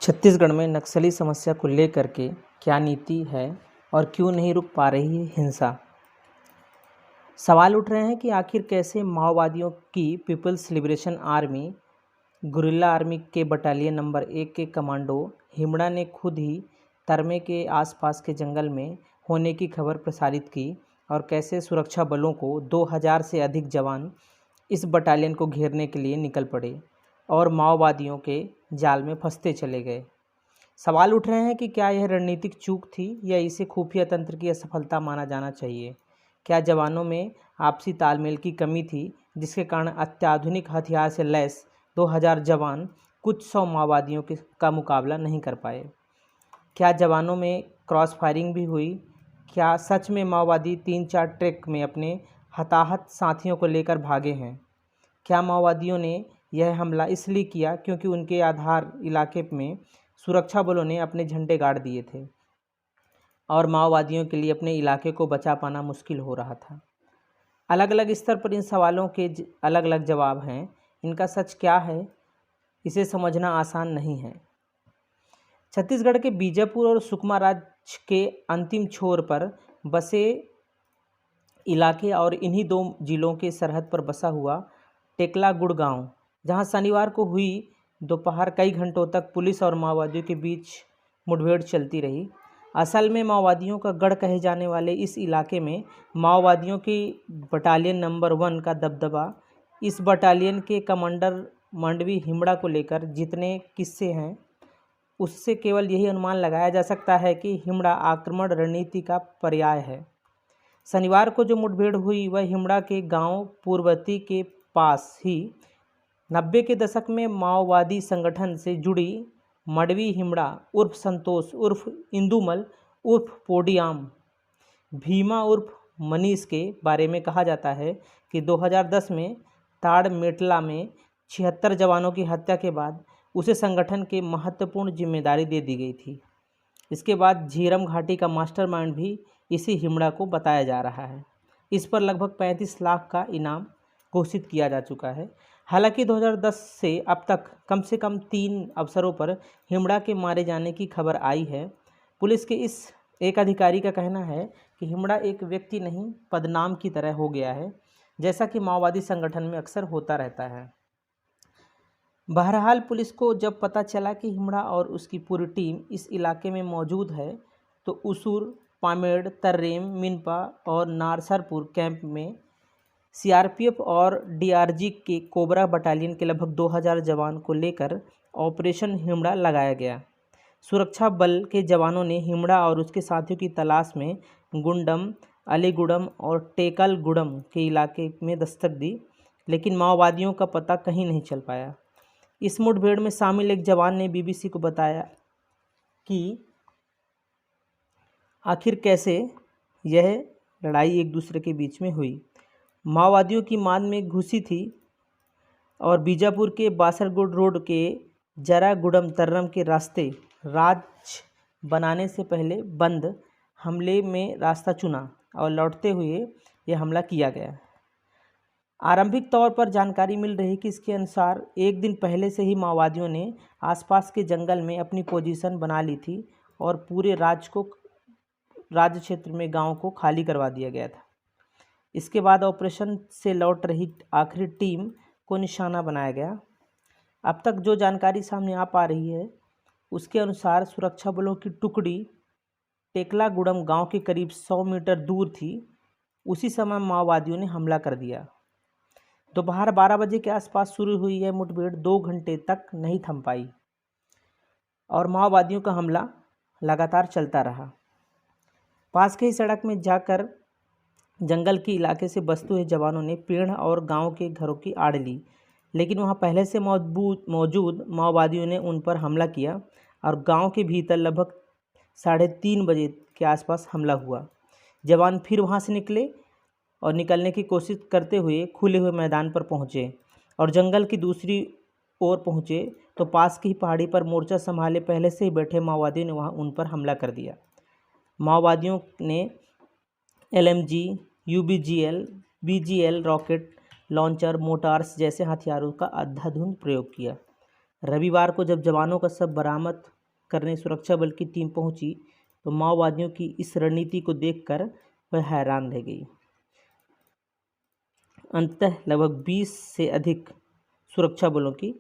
छत्तीसगढ़ में नक्सली समस्या को लेकर के क्या नीति है और क्यों नहीं रुक पा रही है हिंसा। सवाल उठ रहे हैं कि आखिर कैसे माओवादियों की people's liberation army guerrilla army के बटालियन नंबर 1 के कमांडो हिमड़ा ने खुद ही तरमे के आसपास के जंगल में होने की खबर प्रसारित की और कैसे सुरक्षा बलों को 2000 से अधिक जवान इस बटालियन को घेरने के लिए निकल पड़े और माओवादियों के जाल में फंसते चले गए। सवाल उठ रहे हैं कि क्या यह रणनीतिक चूक थी या इसे खुफिया तंत्र की असफलता माना जाना चाहिए। क्या जवानों में आपसी तालमेल की कमी थी जिसके कारण अत्याधुनिक हथियार से लैस 2000 जवान कुछ 100 माओवादियों का मुकाबला नहीं कर पाए। क्या जवानों में क्रॉस फायरिंग भी हुई। क्या सच में माओवादी 3-4 ट्रैक में अपने हताहत साथियों को लेकर भागे हैं। क्या माओवादियों ने यह हमला इसलिए किया क्योंकि उनके आधार इलाके में सुरक्षा बलों ने अपने झंडे गाड़ दिए थे और माओवादियों के लिए अपने इलाके को बचा पाना मुश्किल हो रहा था। अलग अलग स्तर पर इन सवालों के अलग अलग जवाब हैं। इनका सच क्या है इसे समझना आसान नहीं है। छत्तीसगढ़ के बीजापुर और सुकमा राज्य के अंतिम छोर पर बसे इलाके और इन्हीं दो जिलों के सरहद पर बसा हुआ टेकलागुड़ गांव, जहां शनिवार को हुई दोपहर कई घंटों तक पुलिस और माओवादियों के बीच मुठभेड़ चलती रही। असल में माओवादियों का गढ़ कहे जाने वाले इस इलाके में माओवादियों की बटालियन नंबर 1 का दबदबा। इस बटालियन के कमांडर मंडवी हिमड़ा को लेकर जितने किस्से हैं उससे केवल यही अनुमान लगाया जा सकता है कि हिमड़ा आक्रमण रणनीति का पर्याय है। शनिवार को जो मुठभेड़ हुई वह हिमड़ा के गांव पूर्वती के पास ही 90 के दशक में माओवादी संगठन से जुड़ी मडवी हिमड़ा उर्फ संतोष उर्फ इंदुमल उर्फ पोडियाम भीमा उर्फ मनीष के बारे में कहा जाता है कि 2010 में ताड़ मेटला में 76 जवानों की हत्या के बाद उसे संगठन के महत्वपूर्ण जिम्मेदारी दे दी गई थी। इसके बाद झीरम घाटी का मास्टरमाइंड भी इसी हिमड़ा को बताया जा रहा है। इस पर लगभग 35 लाख का इनाम घोषित किया जा चुका है। हालांकि 2010 से अब तक कम से कम 3 अवसरों पर हिमड़ा के मारे जाने की खबर आई है। पुलिस के इस एक अधिकारी का कहना है कि हिमड़ा एक व्यक्ति नहीं पदनाम की तरह हो गया है, जैसा कि माओवादी संगठन में अक्सर होता रहता है। बहरहाल पुलिस को जब पता चला कि हिमड़ा और उसकी पूरी टीम इस इलाके में मौजूद है तो उसूर, पामेड़, तर्रेम, मिनपा और नारसरपुर कैंप में सीआरपीएफ और डीआरजी के कोबरा बटालियन के लगभग 2000 जवान को लेकर ऑपरेशन हिमड़ा लगाया गया। सुरक्षा बल के जवानों ने हिमड़ा और उसके साथियों की तलाश में गुंडम, अलीगुड़म और टेकलगुड़म के इलाके में दस्तक दी, लेकिन माओवादियों का पता कहीं नहीं चल पाया। इस मुठभेड़ में शामिल एक जवान ने बीबीसी को बताया कि आखिर कैसे यह लड़ाई एक दूसरे के बीच में हुई। माओवादियों की मान में घुसी थी और बीजापुर के बासरगुड़ रोड के जरागुड़म तर्रम के रास्ते राज बनाने से पहले बंद हमले में रास्ता चुना और लौटते हुए यह हमला किया गया। आरंभिक तौर पर जानकारी मिल रही कि इसके अनुसार एक दिन पहले से ही माओवादियों ने आसपास के जंगल में अपनी पोजीशन बना ली थी और पूरे राज्य क्षेत्र में गांव को खाली करवा दिया गया था। इसके बाद ऑपरेशन से लौट रही आखिरी टीम को निशाना बनाया गया। अब तक जो जानकारी सामने आ पा रही है उसके अनुसार सुरक्षा बलों की टुकड़ी टेकलागुड़म गांव के करीब 100 मीटर दूर थी। उसी समय माओवादियों ने हमला कर दिया। दोपहर 12 बजे के आसपास शुरू हुई यह मुठभेड़ 2 घंटे तक नहीं थम पाई और माओवादियों का हमला लगातार चलता रहा। पास के ही सड़क में जाकर जंगल के इलाके से बसते हुए जवानों ने पेड़ और गांव के घरों की आड़ ली, लेकिन वहां पहले से मौजूद माओवादियों ने उन पर हमला किया और गांव के भीतर लगभग 3:30 बजे के आसपास हमला हुआ। जवान फिर वहां से निकले और निकलने की कोशिश करते हुए खुले हुए मैदान पर पहुंचे और जंगल की दूसरी ओर पहुंचे तो पास की ही पहाड़ी पर मोर्चा संभाले पहले से ही बैठे माओवादियों ने वहां उन पर हमला कर दिया। माओवादियों ने LMG, UBGL, BGL rocket launcher, motors जैसे हथियारों का अंधाधुंध प्रयोग किया। रविवार को जब जवानों का शव बरामद करने सुरक्षा बल की टीम पहुंची तो माओवादियों की इस रणनीति को देखकर वह हैरान रह गई। अंततः लगभग 20 से अधिक सुरक्षा बलों की